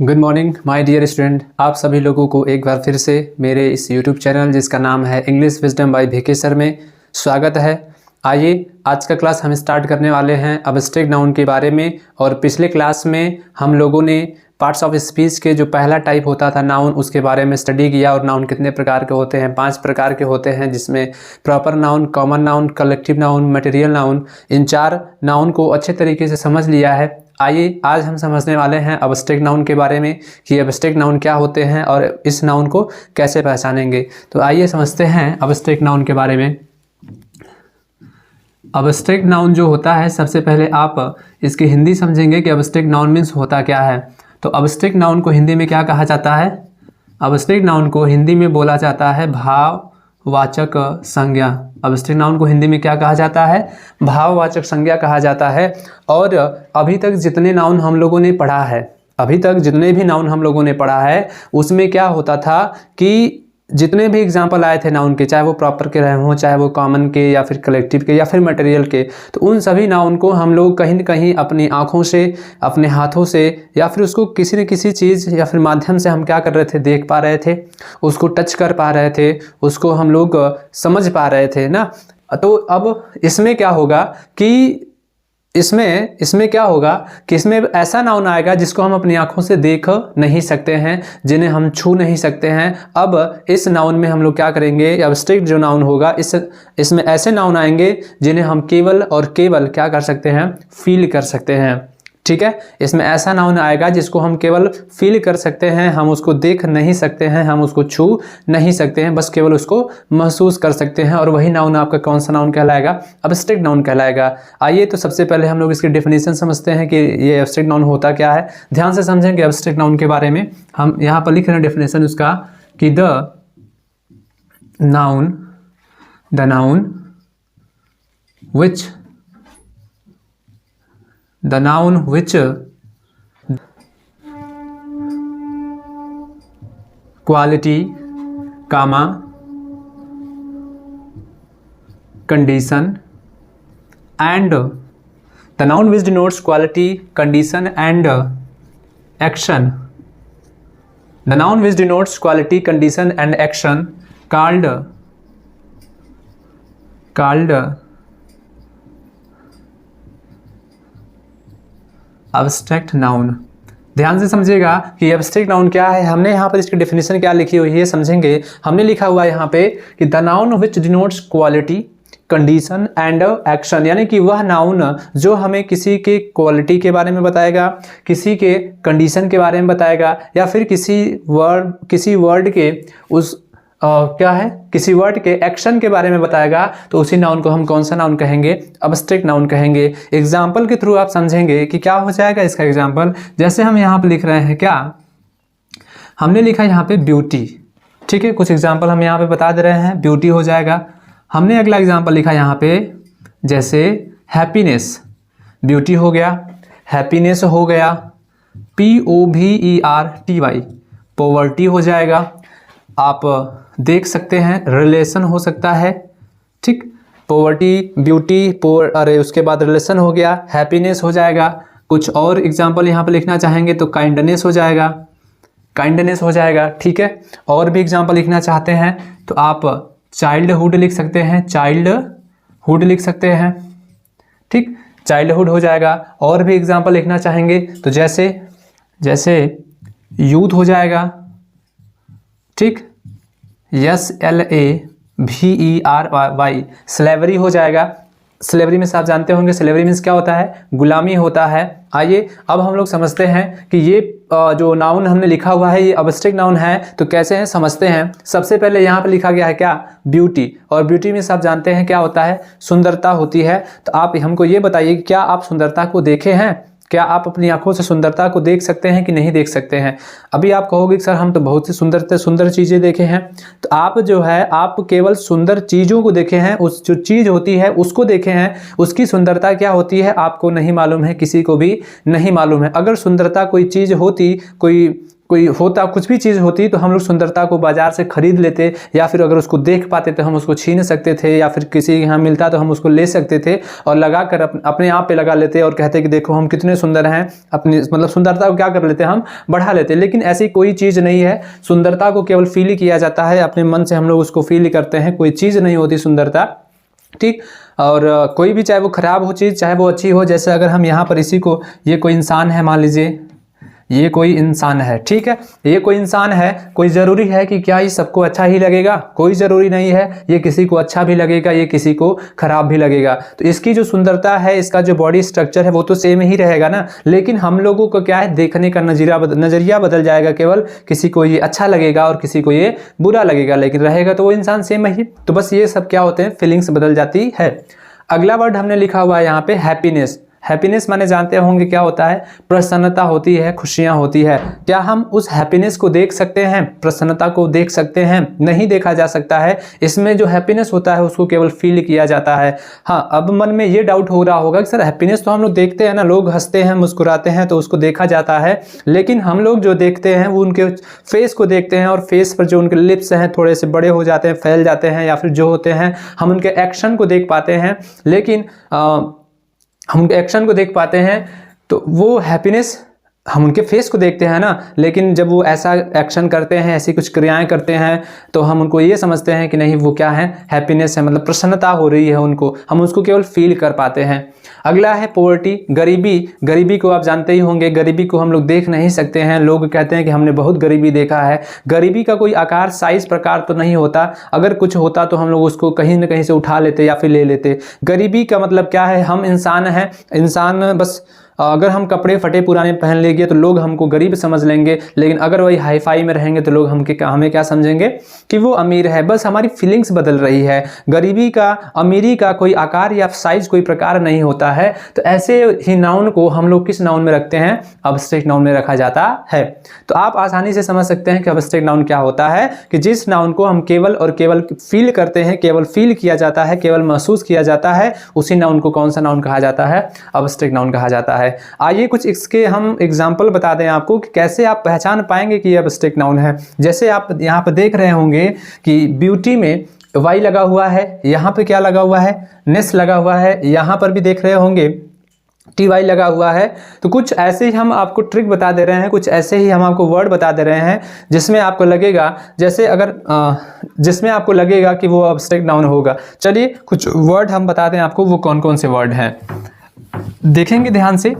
Good morning my dear student. आप सभी लोगों को एक बार फिर से मेरे इस यूट्यूब चैनल जिसका नाम है English wisdom by VK sir में स्वागत है। आइए आज का क्लास हम स्टार्ट करने वाले हैं एब्स्ट्रैक्ट नाउन के बारे में। और पिछले क्लास में हम लोगों ने पार्ट्स ऑफ स्पीच के जो पहला टाइप होता था नाउन, उसके बारे में स्टडी किया। और नाउन कितने प्रकार के होते हैं? 5 प्रकार के होते हैं, जिसमें proper noun, common noun, collective noun, material noun. इन 4 नाउन को अच्छे तरीके से समझ लिया है। आइए आज हम समझने वाले हैं एब्स्ट्रैक्ट नाउन के बारे में कि एब्स्ट्रैक्ट नाउन क्या होते हैं और इस नाउन को कैसे पहचानेंगे। तो आइए समझते हैं एब्स्ट्रैक्ट नाउन के बारे में। एब्स्ट्रैक्ट नाउन जो होता है, सबसे पहले आप इसकी हिंदी समझेंगे कि एब्स्ट्रैक्ट नाउन मीन्स होता क्या है। तो एब्स्ट्रैक्ट नाउन को हिंदी में क्या कहा जाता है? एब्स्ट्रैक्ट नाउन को हिंदी में बोला जाता है भाववाचक संज्ञा। एब्स्ट्रैक्ट नाउन को हिंदी में क्या कहा जाता है? भाववाचक संज्ञा कहा जाता है। और अभी तक जितने नाउन हम लोगों ने पढ़ा है, अभी तक जितने भी नाउन हम लोगों ने पढ़ा है, उसमें क्या होता था कि जितने भी एग्जाम्पल आए थे नाउन के, चाहे वो प्रॉपर के रहे हों, चाहे वो कॉमन के या फिर कलेक्टिव के या फिर मटेरियल के, तो उन सभी नाउन को हम लोग कहीं न कहीं अपनी आँखों से, अपने हाथों से या फिर उसको किसी न किसी चीज़ या फिर माध्यम से हम क्या कर रहे थे? देख पा रहे थे, उसको टच कर पा रहे थे, उसको हम लोग समझ पा रहे थे ना। तो अब इसमें क्या होगा कि इसमें क्या होगा कि इसमें ऐसा नाउन आएगा जिसको हम अपनी आंखों से देख नहीं सकते हैं, जिन्हें हम छू नहीं सकते हैं। अब इस नाउन में हम लोग क्या करेंगे? एब्स्ट्रैक्ट जो नाउन होगा, इसमें ऐसे नाउन आएंगे जिन्हें हम केवल और केवल क्या कर सकते हैं? फील कर सकते हैं। ठीक है, इसमें ऐसा नाउन आएगा जिसको हम केवल फील कर सकते हैं, हम उसको देख नहीं सकते हैं, हम उसको छू नहीं सकते हैं, बस केवल उसको महसूस कर सकते हैं। और वही नाउन आपका कौन सा नाउन कहलाएगा? एब्स्ट्रैक्ट नाउन कहलाएगा। आइए तो सबसे पहले हम लोग इसकी डेफिनेशन समझते हैं कि ये एब्स्ट्रैक्ट नाउन होता क्या है। ध्यान से समझेंगे एब्स्ट्रैक्ट नाउन के बारे में। हम यहाँ पर लिख रहे हैं डेफिनेशन उसका कि the noun which quality, condition and the noun which denotes quality, condition and action. The noun which denotes quality, condition and action called abstract noun. ध्यान से समझिएगा कि एब्स्ट्रैक्ट नाउन क्या है। हमने यहाँ पर इसकी डेफिनेशन क्या लिखी हुई है समझेंगे। हमने लिखा हुआ है यहाँ पे कि the noun which denotes quality, condition and action, यानी कि वह नाउन जो हमें किसी के क्वालिटी के बारे में बताएगा, किसी के कंडीशन के बारे में बताएगा, या फिर किसी वर्ड के किसी वर्ड के एक्शन के बारे में बताएगा, तो उसी नाउन को हम कौन सा नाउन कहेंगे? एब्स्ट्रैक्ट नाउन कहेंगे। एग्जाम्पल के थ्रू आप समझेंगे कि क्या हो जाएगा इसका एग्जाम्पल। जैसे हम यहाँ पे लिख रहे हैं, क्या हमने लिखा यहाँ पे? ब्यूटी। ठीक है, कुछ एग्जाम्पल हम यहाँ पे बता दे रहे हैं, ब्यूटी हो जाएगा। हमने अगला एग्जाम्पल लिखा यहाँ पे, जैसे हैप्पीनेस, ब्यूटी हो गया, हैप्पीनेस हो गया। POVERTY, पॉवर्टी हो जाएगा। आप देख सकते हैं, रिलेशन हो सकता है। ठीक, पॉवर्टी, ब्यूटी, उसके बाद रिलेशन हो गया, हैप्पीनेस हो जाएगा। कुछ और एग्जाम्पल यहाँ पे लिखना चाहेंगे तो काइंडनेस हो जाएगा। ठीक है, और भी एग्जाम्पल लिखना चाहते हैं तो आप चाइल्डहुड लिख सकते हैं। ठीक, चाइल्डहुड हो जाएगा। और भी एग्जाम्पल लिखना चाहेंगे तो जैसे यूथ हो जाएगा। ठीक, SLAVERY, स्लेवरी हो जाएगा। स्लेवरी में से आप जानते होंगे स्लेवरी मीन्स क्या होता है? गुलामी होता है। आइए अब हम लोग समझते हैं कि ये जो नाउन हमने लिखा हुआ है ये एब्स्ट्रैक्ट नाउन है, तो कैसे हैं समझते हैं। सबसे पहले यहाँ पे लिखा गया है क्या? ब्यूटी। और ब्यूटी में से आप जानते हैं क्या होता है? सुंदरता होती है। तो आप हमको ये बताइए कि क्या आप सुंदरता को देखे हैं? क्या आप अपनी आंखों से सुंदरता को देख सकते हैं कि नहीं देख सकते हैं? अभी आप कहोगे सर हम तो बहुत सी सुंदर चीज़ें देखे हैं। तो आप जो है, आप केवल सुंदर चीज़ों को देखे हैं, उस जो चीज़ होती है उसको देखे हैं। उसकी सुंदरता क्या होती है आपको नहीं मालूम है, किसी को भी नहीं मालूम है। अगर सुंदरता कोई चीज़ होती, कोई होता, कुछ भी चीज़ होती तो हम लोग सुंदरता को बाजार से खरीद लेते, या फिर अगर उसको देख पाते तो हम उसको छीन सकते थे, या फिर किसी के यहाँ मिलता तो हम उसको ले सकते थे और लगा कर अपने आप पे लगा लेते और कहते कि देखो हम कितने सुंदर हैं। अपनी मतलब सुंदरता को क्या कर लेते, हम बढ़ा लेते। लेकिन ऐसी कोई चीज़ नहीं है, सुंदरता को केवल फील ही किया जाता है, अपने मन से हम लोग उसको फील करते हैं, कोई चीज़ नहीं होती सुंदरता, ठीक। और कोई भी, चाहे वो खराब हो चीज़ चाहे वो अच्छी हो, जैसे अगर हम यहाँ पर इसी को, ये कोई इंसान है, मान लीजिए ये कोई इंसान है, ठीक है, ये कोई इंसान है, कोई ज़रूरी है कि क्या ये सबको अच्छा ही लगेगा? कोई ज़रूरी नहीं है, ये किसी को अच्छा भी लगेगा, ये किसी को ख़राब भी लगेगा। तो इसकी जो सुंदरता है, इसका जो बॉडी स्ट्रक्चर है वो तो सेम ही रहेगा ना, लेकिन हम लोगों को क्या है, देखने का नज़रिया बदल जाएगा। केवल किसी को ये अच्छा लगेगा और किसी को ये बुरा लगेगा, लेकिन रहेगा तो वो इंसान सेम ही। तो बस ये सब क्या होते हैं, फीलिंग्स बदल जाती है। अगला वर्ड हमने लिखा हुआ है यहाँ पे हैप्पीनेस। हैप्पीनेस माने जानते होंगे क्या होता है, प्रसन्नता होती है, खुशियां होती है। क्या हम उस हैप्पीनेस को देख सकते हैं, प्रसन्नता को देख सकते हैं? नहीं देखा जा सकता है। इसमें जो हैप्पीनेस होता है उसको केवल फील किया जाता है। हाँ, अब मन में ये डाउट हो रहा होगा कि सर हैप्पीनेस तो हम लोग देखते हैं ना, लोग हंसते हैं मुस्कुराते हैं तो उसको देखा जाता है, लेकिन हम लोग जो देखते हैं वो उनके फेस को देखते हैं, और फेस पर जो उनके लिप्स हैं थोड़े से बड़े हो जाते हैं, फैल जाते हैं, या फिर जो होते हैं हम उनके एक्शन को देख पाते हैं। लेकिन हम उनके एक्शन को देख पाते हैं, तो वो हैप्पीनेस हम उनके फेस को देखते हैं ना, लेकिन जब वो ऐसा एक्शन करते हैं, ऐसी कुछ क्रियाएं करते हैं, तो हम उनको ये समझते हैं कि नहीं वो क्या है, हैप्पीनेस है, मतलब प्रसन्नता हो रही है उनको, हम उसको केवल फील कर पाते हैं। अगला है पॉवर्टी, गरीबी। गरीबी को आप जानते ही होंगे, गरीबी को हम लोग देख नहीं सकते हैं। लोग कहते हैं कि हमने बहुत गरीबी देखा है। गरीबी का कोई आकार साइज प्रकार तो नहीं होता, अगर कुछ होता तो हम लोग उसको कहीं ना कहीं से उठा लेते या फिर ले लेते। गरीबी का मतलब क्या है, हम इंसान हैं, इंसान बस अगर हम कपड़े फटे पुराने पहन लेंगे तो लोग हमको गरीब समझ लेंगे, लेकिन अगर वही हाई फाई में रहेंगे तो लोग हमें क्या समझेंगे कि वो अमीर है। बस हमारी फीलिंग्स बदल रही है। गरीबी का, अमीरी का कोई आकार या साइज, कोई प्रकार नहीं होता है। तो ऐसे ही नाउन को हम लोग किस नाउन में रखते हैं, अब्स्ट्रैक्ट नाउन में रखा जाता है। तो आप आसानी से समझ सकते हैं कि अब्स्ट्रैक्ट नाउन क्या होता है, कि जिस नाउन को हम केवल और केवल फील करते हैं, केवल फील किया जाता है, केवल महसूस किया जाता है, उसी नाउन को कौन सा नाउन कहा जाता है, अब्स्ट्रैक्ट नाउन कहा जाता है। आइए कुछ इसके हम एग्जाम्पल बता दें आपको कि कैसे आप पहचान पाएंगे कि यह अब्स्ट्रैक्ट नाउन है। जैसे आप यहाँ पर देख रहे होंगे कि ब्यूटी में वाई लगा हुआ है, यहाँ पे क्या लगा हुआ है, नेस लगा हुआ है, यहाँ पर भी देख रहे होंगे टी वाई लगा हुआ है। तो कुछ ऐसे ही हम आपको ट्रिक बता दे रहे हैं, कुछ ऐसे ही हम आपको वर्ड बता दे रहे हैं जिसमें आपको लगेगा, जैसे अगर जिसमें आपको लगेगा कि वो अब्स्ट्रैक्ट नाउन होगा। चलिए कुछ वर्ड हम बता दें आपको, वो कौन कौन से वर्ड हैं, देखेंगे ध्यान से।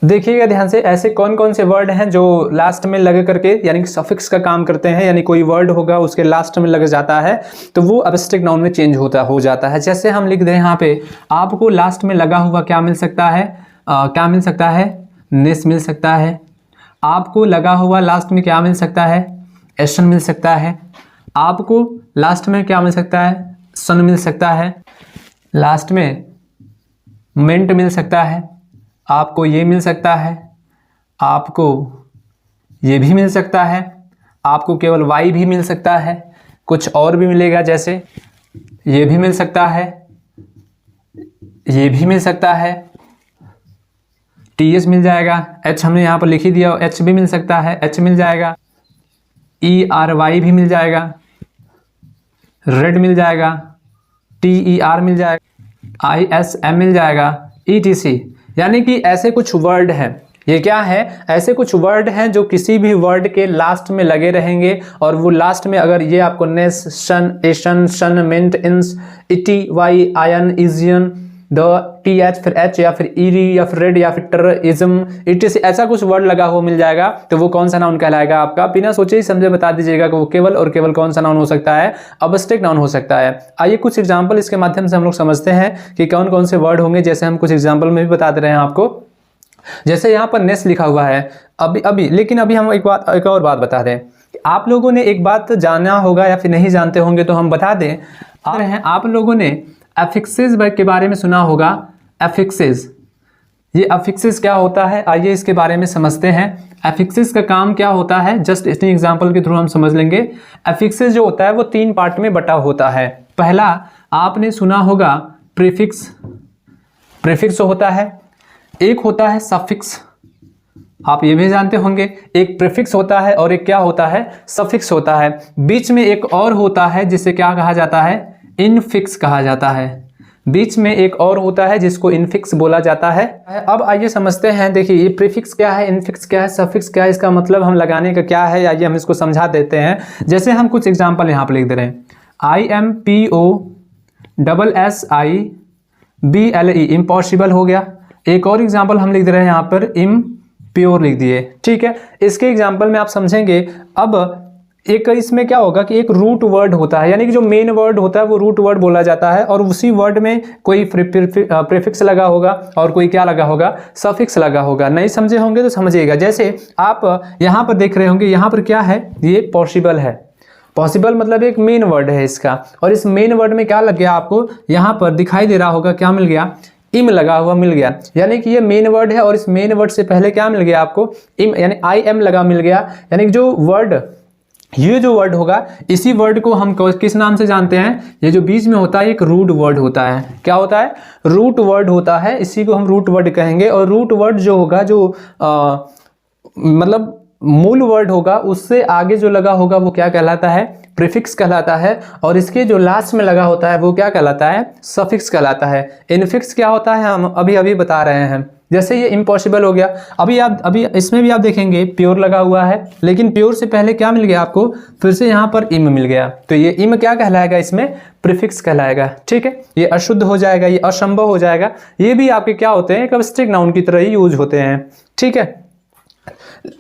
देखिएगा ध्यान से, ऐसे कौन कौन से वर्ड हैं जो लास्ट में लग करके, यानी कि सफिक्स का काम करते हैं, यानी कोई वर्ड होगा उसके लास्ट में लग जाता है तो वो अब्स्ट्रैक्ट नाउन में चेंज हो जाता है। जैसे हम लिख दें यहाँ पे, आपको लास्ट में लगा हुआ क्या मिल सकता है, क्या मिल सकता है, नेस मिल सकता है। आपको लगा हुआ लास्ट में क्या मिल सकता है, एशन मिल सकता है। आपको लास्ट में क्या मिल सकता है, सन मिल सकता है। लास्ट में मेंट मिल सकता है। आपको ये मिल सकता है, आपको ये भी मिल सकता है, आपको केवल वाई भी मिल सकता है, कुछ और भी मिलेगा, जैसे ये भी मिल सकता है, ये भी मिल सकता है, टी एस मिल जाएगा, एच हमने यहाँ पर लिख ही दिया, एच भी मिल सकता है, एच मिल जाएगा, ई आर वाई भी मिल जाएगा, रेड मिल जाएगा, टी ई आर मिल जाएगा, आई एस एम मिल जाएगा, ई टी सी। यानी कि ऐसे कुछ वर्ड हैं, ये क्या है, ऐसे कुछ वर्ड हैं जो किसी भी वर्ड के लास्ट में लगे रहेंगे, और वो लास्ट में अगर ये आपको नेस, शन, एशन, शन, मिंट, इंस, इटी, वाई, आयन, इजियन, द, टी एच, फिर एच, या फिर ईरी, या फिर रेड, या फिर टर, इज्म, इटीसी, ऐसा कुछ वर्ड लगा हुआ मिल जाएगा, तो वो कौन सा नाउन कहलाएगा आपका। बिना सोचे ही समझे बता दीजिएगा कि वो केवल और केवल कौन सा नाउन हो सकता है, अब्स्ट्रैक्ट नाउन हो सकता है। आइए कुछ एग्जाम्पल इसके माध्यम से हम लोग समझते हैं कि कौन कौन से वर्ड होंगे, जैसे हम कुछ एग्जाम्पल में भी बता दे रहे हैं आपको। जैसे यहाँ पर नेस लिखा हुआ है, लेकिन अभी हम एक और बात बता दें। आप लोगों ने एक बात जाना होगा या फिर नहीं जानते होंगे तो हम बता दें, आप लोगों ने एफिक्सेस के बारे में सुना होगा। एफिक्सेस, ये एफिक्सेस क्या होता है, आइए इसके बारे में समझते हैं। एफिक्सेस का काम क्या होता है, जस्ट इतनी एग्जांपल के थ्रू हम समझ लेंगे। एफिक्सेस जो होता है वो 3 पार्ट में बटा होता है। पहला आपने सुना होगा प्रीफिक्स, प्रीफिक्स होता है, एक होता है सफिक्स, आप ये भी जानते होंगे, एक प्रीफिक्स होता है और एक क्या होता है, सफिक्स होता है। बीच में एक और होता है जिसे क्या कहा जाता है, इनफिक्स कहा जाता है। बीच में एक और होता है जिसको इनफिक्स बोला जाता है। अब आइए समझते हैं, देखिए ये प्रीफिक्स क्या है, इनफिक्स क्या है, सफिक्स क्या है, इसका मतलब हम लगाने का क्या है, आइए हम इसको समझा देते हैं। जैसे हम कुछ एग्जाम्पल यहाँ पर लिख दे रहे हैं, IMPOSSIBLE, इम्पॉसिबल हो गया। एक और एग्जाम्पल हम लिख दे रहे हैं यहाँ पर, इम्प्योर लिख दिए, ठीक है। इसके एग्जाम्पल में आप समझेंगे। अब एक इसमें क्या होगा कि एक रूट वर्ड होता है, यानी कि जो मेन वर्ड होता है वो रूट वर्ड बोला जाता है, और उसी वर्ड में कोई प्रीफिक्स लगा होगा और कोई क्या लगा होगा, सफिक्स लगा होगा। नहीं समझे होंगे तो समझिएगा। जैसे आप यहाँ पर देख रहे होंगे, यहाँ पर क्या है, ये पॉसिबल है। पॉसिबल मतलब एक मेन वर्ड है इसका, और इस मेन वर्ड में क्या लग गया, आपको यहाँ पर दिखाई दे रहा होगा, क्या मिल गया, इम लगा हुआ मिल गया। यानी कि ये मेन वर्ड है और इस मेन वर्ड से पहले क्या मिल गया आपको, इम, यानी IM लगा मिल गया। यानी कि जो वर्ड, ये जो वर्ड होगा, इसी वर्ड को हम किस नाम से जानते हैं, ये जो बीच में होता है एक रूट वर्ड होता है। क्या होता है, रूट वर्ड होता है, इसी को हम रूट वर्ड कहेंगे। और रूट वर्ड जो होगा, जो मतलब मूल वर्ड होगा, उससे आगे जो लगा होगा वो क्या कहलाता है, प्रीफिक्स कहलाता है। और इसके जो लास्ट में लगा होता है वो क्या कहलाता है, सफिक्स कहलाता है। इनफिक्स क्या होता है, हम अभी अभी बता रहे हैं। जैसे ये इम्पॉसिबल हो गया, अभी इसमें भी आप देखेंगे प्योर लगा हुआ है, लेकिन प्योर से पहले क्या मिल गया आपको, फिर से यहाँ पर इम मिल गया। तो ये इम क्या कहलाएगा, इसमें प्रीफिक्स कहलाएगा, ठीक है। ये अशुद्ध हो जाएगा, ये असंभव हो जाएगा। ये भी आपके क्या होते हैं, एक अब्स्ट्रैक्ट नाउन की तरह ही यूज होते हैं, ठीक है।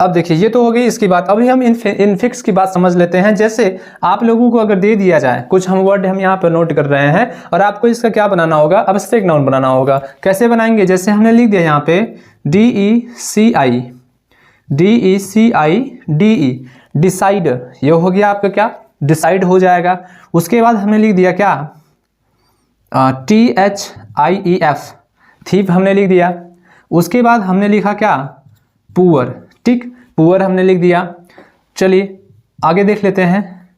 अब देखिए ये तो हो गई इसकी बात। अभी हम इनफिक्स की बात समझ लेते हैं। जैसे आप लोगों को अगर दे दिया जाए, कुछ हम वर्ड हम यहाँ पर नोट कर रहे हैं, और आपको इसका क्या बनाना होगा, अब्स्ट्रैक्ट नाउन बनाना होगा। कैसे बनाएंगे, जैसे हमने लिख दिया यहाँ पे DECIDE, डिसाइड, ये हो गया आपका क्या, डिसाइड हो जाएगा। उसके बाद हमने लिख दिया क्या, THIEF, थीफ हमने लिख दिया। उसके बाद हमने लिखा क्या, पुअर, ठीक, पुअर हमने लिख दिया। चलिए आगे देख लेते हैं,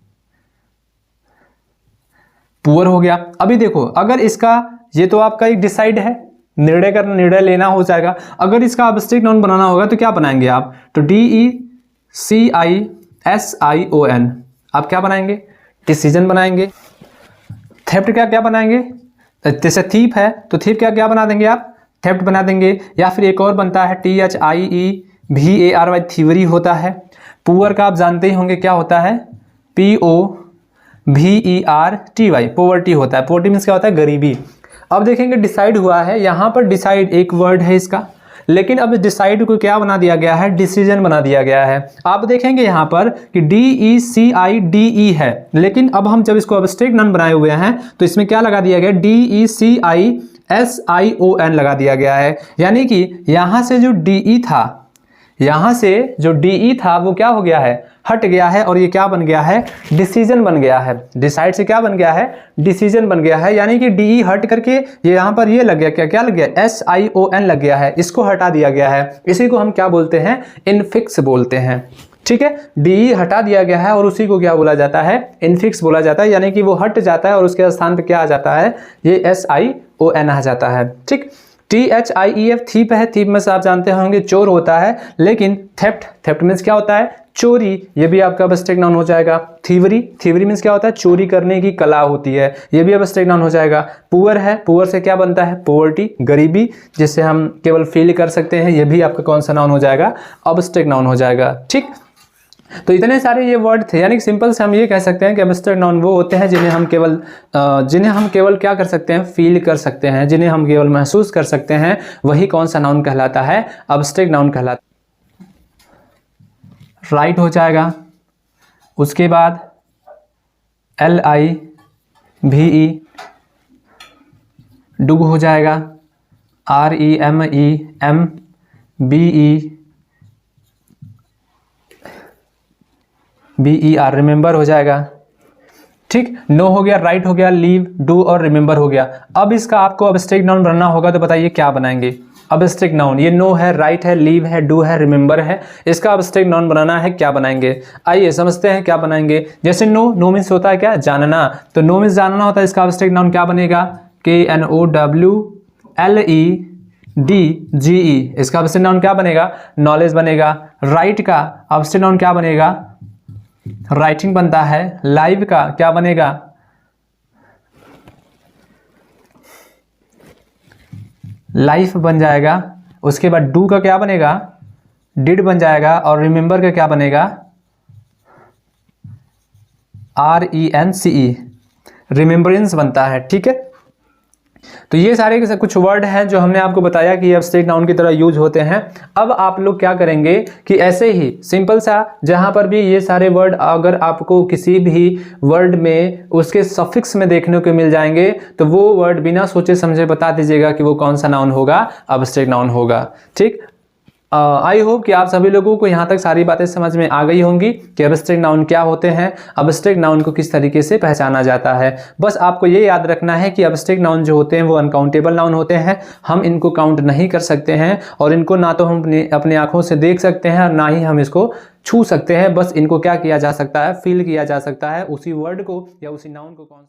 पुअर हो गया। अभी देखो, अगर इसका, ये तो आपका एक डिसाइड है, निर्णय लेना हो जाएगा। अगर इसका अब्स्ट्रैक्ट नाउन बनाना होगा तो क्या बनाएंगे आप, तो DECISION, आप क्या बनाएंगे, डिसीजन बनाएंगे। थेफ्ट क्या बनाएंगे, जैसे थीप है तो थीप क्या बना देंगे आप, थेफ्ट बना देंगे। या फिर एक और बनता है THIEVARY, थीवरी होता है। पुअर का आप जानते ही होंगे क्या होता है, POVERTY, पोवर्टी होता है। पोवर्टी मीन्स क्या होता है, गरीबी। अब देखेंगे डिसाइड हुआ है, यहाँ पर डिसाइड एक वर्ड है इसका, लेकिन अब डिसाइड को क्या बना दिया गया है, डिसीजन बना दिया गया है। आप देखेंगे यहाँ पर कि DECIDE है, लेकिन अब हम जब इसको अब्स्ट्रैक्ट नाउन बनाए हुए हैं तो इसमें क्या लगा दिया गया, DECISION लगा दिया गया है। यानी कि यहाँ से जो DE था, यहाँ से जो DE था वो क्या हो गया है, हट गया है, और ये क्या बन गया है, डिसीजन बन गया है। डिसाइड से क्या बन गया है, डिसीजन बन गया है। यानी कि DE हट करके ये यहाँ पर ये लग गया, क्या लग गया, SION लग गया है, इसको हटा दिया गया है। इसी को हम क्या बोलते हैं, इनफिक्स बोलते हैं, ठीक है। DE हटा दिया गया है और उसी को क्या बोला जाता है, इनफिक्स बोला जाता है। यानी कि वो हट जाता है और उसके स्थान पे क्या आ जाता है, ये SION आ जाता है, ठीक। THIEF, थीप है, थीप में से आप जानते होंगे चोर होता है। लेकिन थेफ्ट मीन्स क्या होता है, चोरी, ये भी आपका अब्स्ट्रैक्ट नाउन हो जाएगा। थीवरी मीन्स क्या होता है, चोरी करने की कला होती है, ये भी अब्स्ट्रैक्ट नाउन हो जाएगा। पुअर है, पुअर से क्या बनता है, पोवर्टी, गरीबी, जिससे हम केवल फील कर सकते हैं, ये भी आपका कौन सा नाउन हो जाएगा, अब्स्ट्रैक्ट नाउन हो जाएगा, ठीक। तो इतने सारे ये वर्ड थे। यानी कि सिंपल से हम ये कह सकते हैं कि अब्स्ट्रैक्ट नाउन वो होते हैं जिन्हें हम केवल क्या कर सकते हैं, फील कर सकते हैं, जिन्हें हम केवल महसूस कर सकते हैं, वही कौन सा नाउन कहलाता है, अब्स्ट्रैक्ट नाउन कहलाता है। राइट हो जाएगा। उसके बाद LIVE, डुग हो जाएगा। REMEMBER, रिमेंबर हो जाएगा, ठीक। नो हो गया, राइट हो गया, लीव, डू और रिमेंबर हो गया। अब इसका आपको अब्स्ट्रैक्ट नाउन बनना होगा, तो बताइए क्या बनाएंगे। अब्स्ट्रैक्ट नाउन, ये नो है, राइट है, लीव है, डू है, रिमेंबर है, इसका अब्स्ट्रैक्ट नाउन बनाना है, क्या बनाएंगे? आइए समझते हैं क्या बनाएंगे। जैसे नो, नो मीन्स होता है क्या? जानना, तो नो मीन्स जानना होता है, इसका अब्स्ट्रैक्ट नाउन क्या बनेगा? KNOWLEDGE, इसका अब्स्ट्रैक्ट नाउन क्या बनेगा? नॉलेज बनेगा। राइट का अब्स्ट्रैक्ट नाउन क्या बनेगा? राइटिंग बनता है। लाइव का क्या बनेगा? लाइफ बन जाएगा। उसके बाद डू का क्या बनेगा? डिड बन जाएगा। और रिमेंबर का क्या बनेगा? RENCE, रिमेम्बरेंस बनता है। ठीक है, तो ये सारे के कुछ वर्ड हैं जो हमने आपको बताया कि अब्स्ट्रैक्ट नाउन की तरह यूज होते हैं। अब आप लोग क्या करेंगे कि ऐसे ही सिंपल सा, जहां पर भी ये सारे वर्ड अगर आपको किसी भी वर्ड में उसके सफिक्स में देखने को मिल जाएंगे तो वो वर्ड बिना सोचे समझे बता दीजिएगा कि वो कौन सा नाउन होगा, अब्स्ट्रैक्ट नाउन होगा। ठीक, आई होप कि आप सभी लोगों को यहाँ तक सारी बातें समझ में आ गई होंगी कि अब्स्ट्रैक्ट नाउन क्या होते हैं, अब्स्ट्रैक्ट नाउन को किस तरीके से पहचाना जाता है। बस आपको ये याद रखना है कि अब्स्ट्रैक्ट नाउन जो होते हैं वो अनकाउंटेबल नाउन होते हैं, हम इनको काउंट नहीं कर सकते हैं और इनको ना तो हम अपनी आंखों से देख सकते हैं और ना ही हम इसको छू सकते हैं। बस इनको क्या किया जा सकता है? फील किया जा सकता है, उसी वर्ड को या उसी नाउन को कौन सा